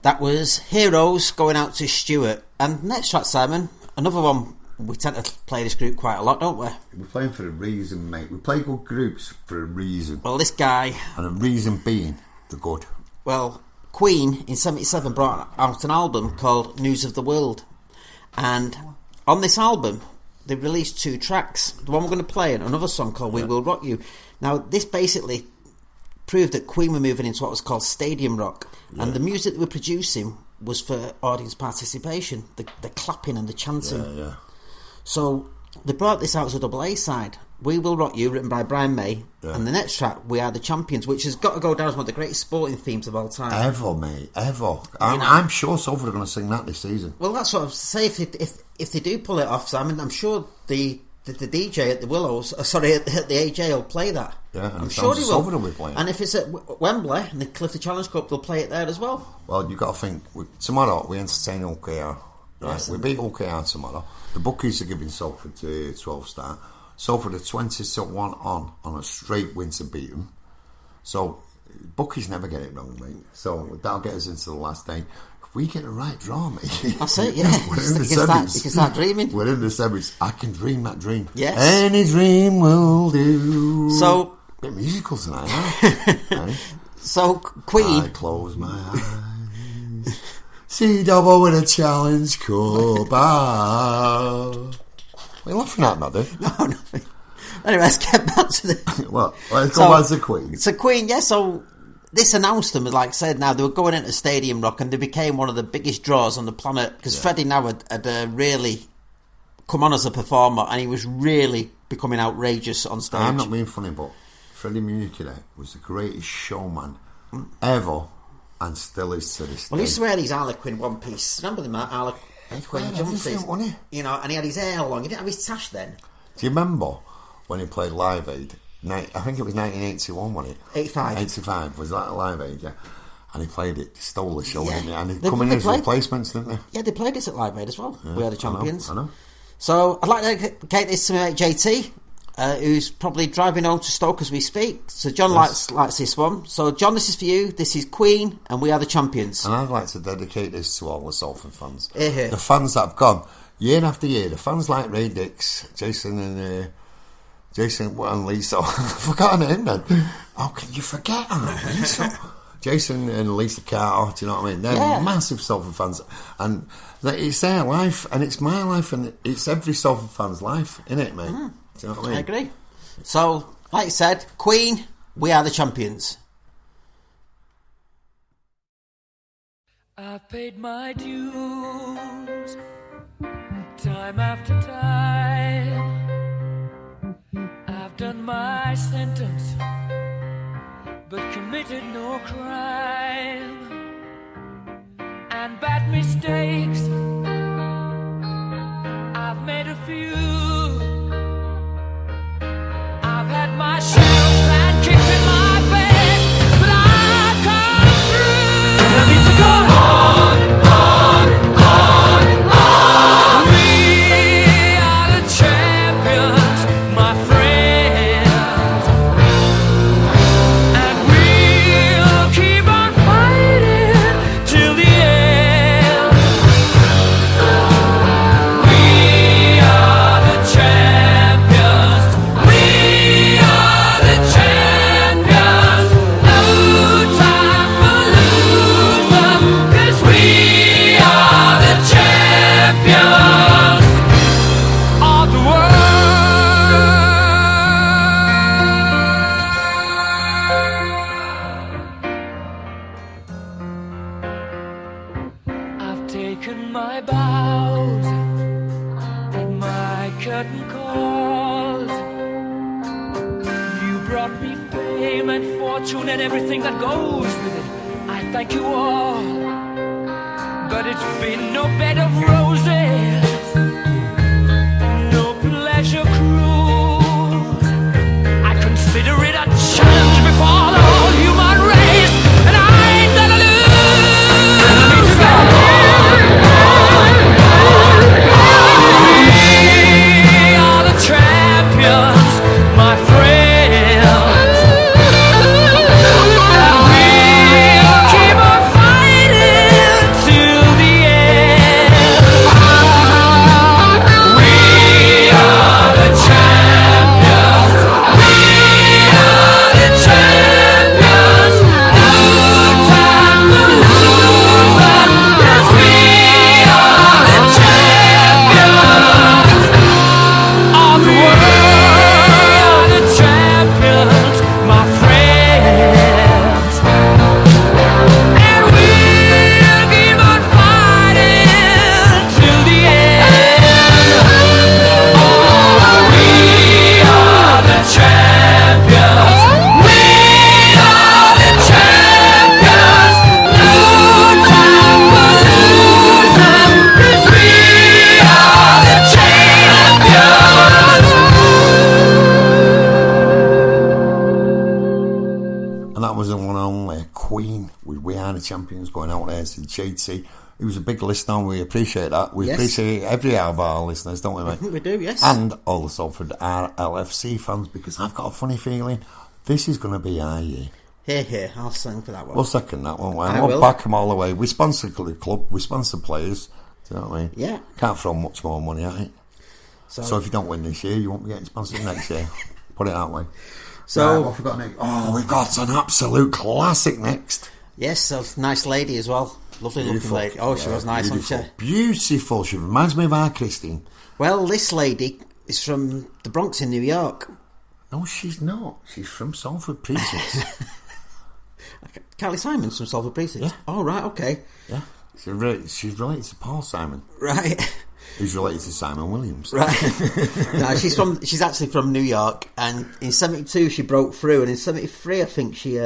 That was Heroes going out to Stuart. And next track, Simon, another one. We tend to play this group quite a lot, don't we? We're playing for a reason, mate. We play good groups for a reason. Well, this guy... And a reason being the good. Well, Queen in 77 brought out an album called News of the World. And on this album, they released 2 tracks. The one we're going to play and another song called We Will Rock You. Now, this basically proved that Queen were moving into what was called stadium rock. Yeah. And the music they were producing was for audience participation. The clapping and the chanting. Yeah. So they brought this out as a double A side. We Will Rock You, written by Brian May, and the next track, We Are the Champions, which has got to go down as one of the greatest sporting themes of all time. Ever, mate, ever. I'm sure Salford are going to sing that this season. Well, that's what I was say. If they do pull it off, Simon, I'm sure the DJ at the Willows, at the AJ will play that. Yeah, and I'm sure he will. Salford will be playing. And if it's at Wembley and the Clifton Challenge Cup, they'll play it there as well. Well, you've got to think, tomorrow we entertain OKR. Right, yes, we beat OKR tomorrow. The bookies are giving Salford 12 star. Salford are 20-1 on a straight win to beat them. So bookies never get it wrong, mate. So that'll get us into the last day. If we get the right draw, mate. That's it. Yeah, we're in the semis. You can start dreaming. We're in the semis. I can dream that dream. Yes, any dream will do. So bit musical tonight, huh? Right? So Queen. I close my eyes. See double with a challenge cup. What are you laughing at, Noddy? No, nothing. Anyway, let's get back to the... Well, let's go back to Queen. So Queen, yeah, so this announced them, like I said, now they were going into Stadium Rock and they became one of the biggest draws on the planet because Freddie now had really come on as a performer and he was really becoming outrageous on stage. I'm not being funny, but Freddie Mercury was the greatest showman ever and still is to this day. Well, he used to wear these Harlequin one-piece. Remember them, Harlequin jumpsuits? You know, and he had his hair long. He didn't have his tash then. Do you remember when he played Live Aid? I think it was 1981, wasn't it? 85. 85. Was that Live Aid, yeah? And he played it, stole the show, didn't he? And they come in as replacements, didn't they? Yeah, they played this at Live Aid as well. Yeah, We Are the Champions. I know. So I'd like to dedicate this to my mate JT, who's probably driving home to Stoke as we speak. So John likes this one. So John, this is for you. This is Queen and We Are the Champions. And I'd like to dedicate this to all the Salford fans. Here. The fans that have gone year after year. The fans like Ray Dix, Jason and Lisa. I've forgotten him then. How can you forget her, Lisa? Jason and Lisa Carter, do you know what I mean? They're massive Salford fans. And it's their life, and it's my life, and it's every Salford fan's life, innit, mate? Do you know what I mean? I agree. So, like I said, Queen, We Are the Champions. I've paid my dues time after time. I've done my sentence, but committed no crime. And bad mistakes, I've made a few. I've had my share of sand kicked in my face, but I've come through. I need to go on. We are the champions, my friends, and we'll keep on fighting till the end. We are the champions. We are the champions. No time for losers, 'cause we are the champions of the world. I've taken my bows and my curtain calls. You brought me fame and fortune and everything that goes with it. I thank you all, but it's been no bed of roses, no pleasure cruise. I consider it a challenge before the whole human race, and I ain't gonna lose. We are the champions, my friends, and we'll keep on fighting champions going out there to Cheatsy. He was a big listener. We appreciate that. We Yes. appreciate every of our listeners, don't we, mate? We do, yes. And all the Salford RLFC fans, because I've got a funny feeling this is going to be our year. Here, I'll sing for that one. We'll second that one. I We'll will. back them all the way. We sponsor the club. We sponsor players. Do you know what I mean? Yeah. Can't throw much more money at it. So if you don't win this year, you won't be getting sponsored next year. Put it that way. So Right, what have we got next? Oh, we've got an absolute classic next. yes, a nice lady as well. Lovely looking Beautiful. lady. Oh, she was nice, wasn't she? Beautiful. She reminds me of our Christine. Well, this lady is from the Bronx in New York. No, she's not. She's from Salford Precinct. Carly Simon's from Salford Precinct. Yeah. Oh, right, okay. Yeah. She's related to Paul Simon, Right. who's related to Simon Williams. Right. No, she's actually from New York, and in '72 she broke through, and in '73 I think she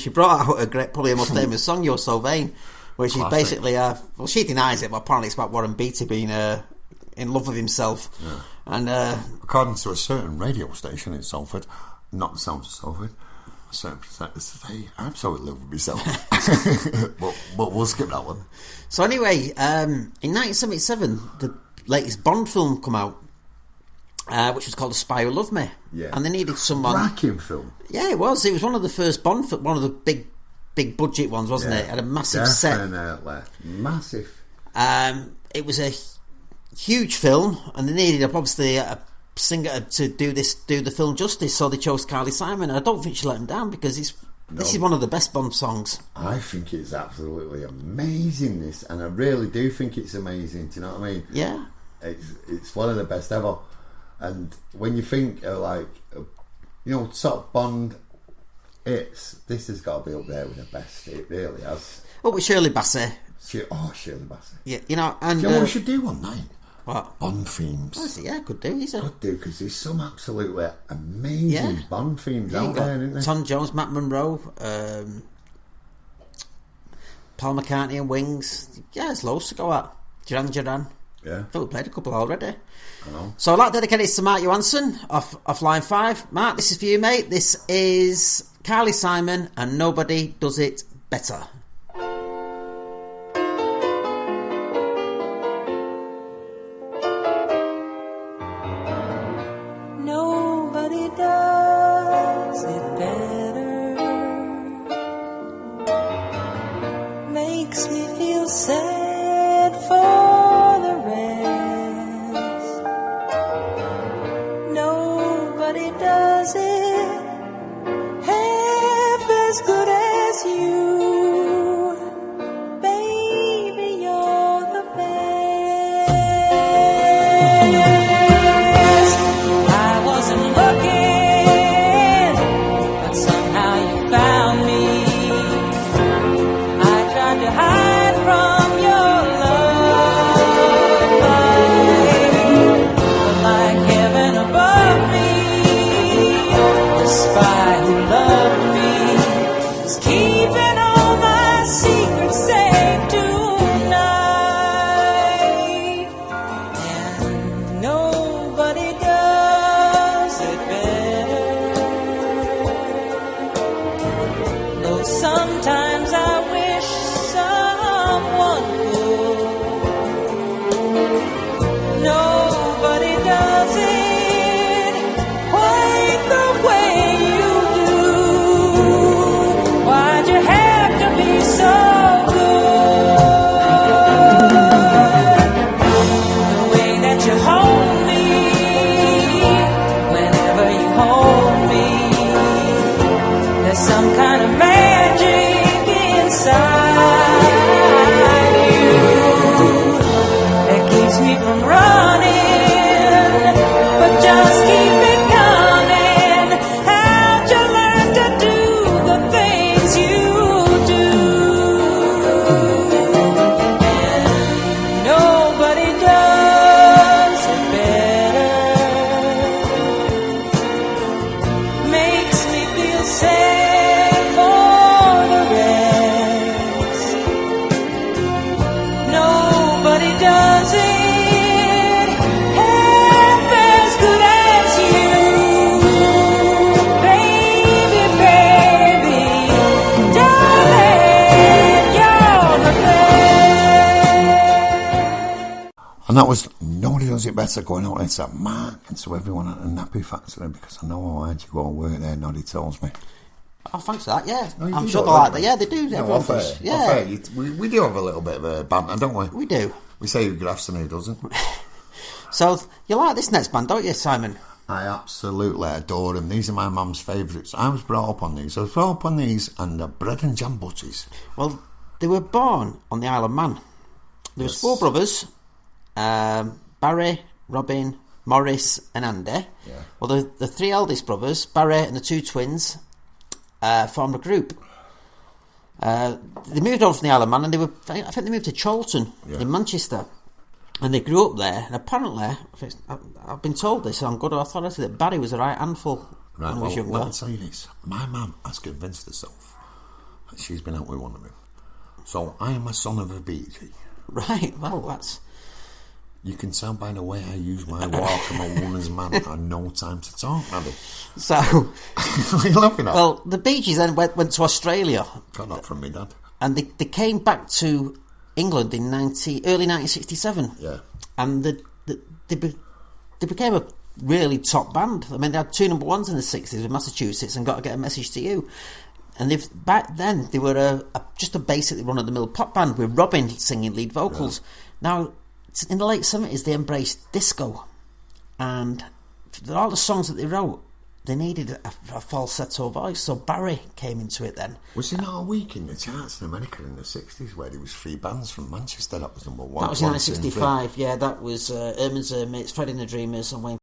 brought out probably her most famous song, "You're So Vain," which is Classic. basically well, she denies it, but apparently it's about Warren Beatty being in love with himself. Yeah. And According to a certain radio station in Salford, not the Sounds of Salford, a certain presenters say, I absolutely love myself. but we'll skip that one. so anyway, in 1977 the latest Bond film come out, which was called The Spy Who Loved Me. Yeah. And they needed someone. Racking film. Yeah, it was. It was one of the first Bond, one of the big budget ones, wasn't it? It had a massive set. Massive. It was a huge film, and they needed obviously a singer to do the film justice. So they chose Carly Simon. And I don't think she let him down, because this is one of the best Bond songs. I think it's absolutely amazing, this, and I really do think it's amazing. Do you know what I mean? Yeah. It's one of the best ever. And when you think of sort of Bond hits, this has got to be up there with the best. It really has. Oh, with Shirley Bassey. Shirley Bassey. Yeah, and Do you know what we should do one night? what? Bond themes. Yeah, could do. Could do, because there's some absolutely amazing Bond themes Yeah, you out got there, isn't there? Tom Jones, Matt Monroe, Paul McCartney and Wings. Yeah, there's loads to go at. Duran Duran. Yeah. I thought we played a couple already. I know. So I'd like to dedicate this to Mark Johansson off line 5. Mark, this is for you, mate. This is Carly Simon and Nobody Does It Better. Nobody does it better. Makes me feel sad for the rest. Nobody does it half as good as you. Baby, you're the best. I wasn't looking, but somehow you found me. I tried to hide from your love, but like heaven above me, And that was, nobody does it better going out there to Mark and to everyone at the Nappy Factory, because I know how hard you go and work there, Noddy tells me. Oh, thanks for that, yeah. No, I'm sure they like that. Yeah, they do. No, Everyone off air, does. Yeah. off air. We do have a little bit of a banter, don't we? We do. We say who graphs and who doesn't. So, you like this next band, don't you, Simon? I absolutely adore them. These are my mum's favourites. I was brought up on these. I was brought up on these and the bread and jam butties. Well, they were born on the Isle of Man. There was 4 brothers, Barry, Robin, Morris and Andy. Yeah. Well, the 3 eldest brothers, Barry and the 2 twins, formed a group. They moved on from the Isle of Man and I think they moved to Chorlton in Manchester. And they grew up there, and apparently, I've been told this on good authority, that Barry was a right handful when he was younger. Well, I'll tell you this. My mum has convinced herself that she's been out with one of them. So I am a son of a BG. Right, well, that's... You can tell by the way I use my walk. I'm a woman's man. I have no time to talk, Noddy. So... What are you laughing at? Well, the Bee Gees then went to Australia. Got that from me, Dad. And they came back to England in early 1967. Yeah. And they became a really top band. I mean, they had 2 number 1s in the 60s with Massachusetts and Got to Get a Message to You. And back then, they were just a basically run-of-the-mill pop band with Robin singing lead vocals. Yeah. Now, in the late 70s, they embraced disco. And all the songs that they wrote, they needed a falsetto voice, so Barry came into it then. Was there not a week in the charts in America in the 60s where there was 3 bands from Manchester that was number 1? That was in 1965, yeah, that was Herman's Hermits, Freddie and the Dreamers and Wayne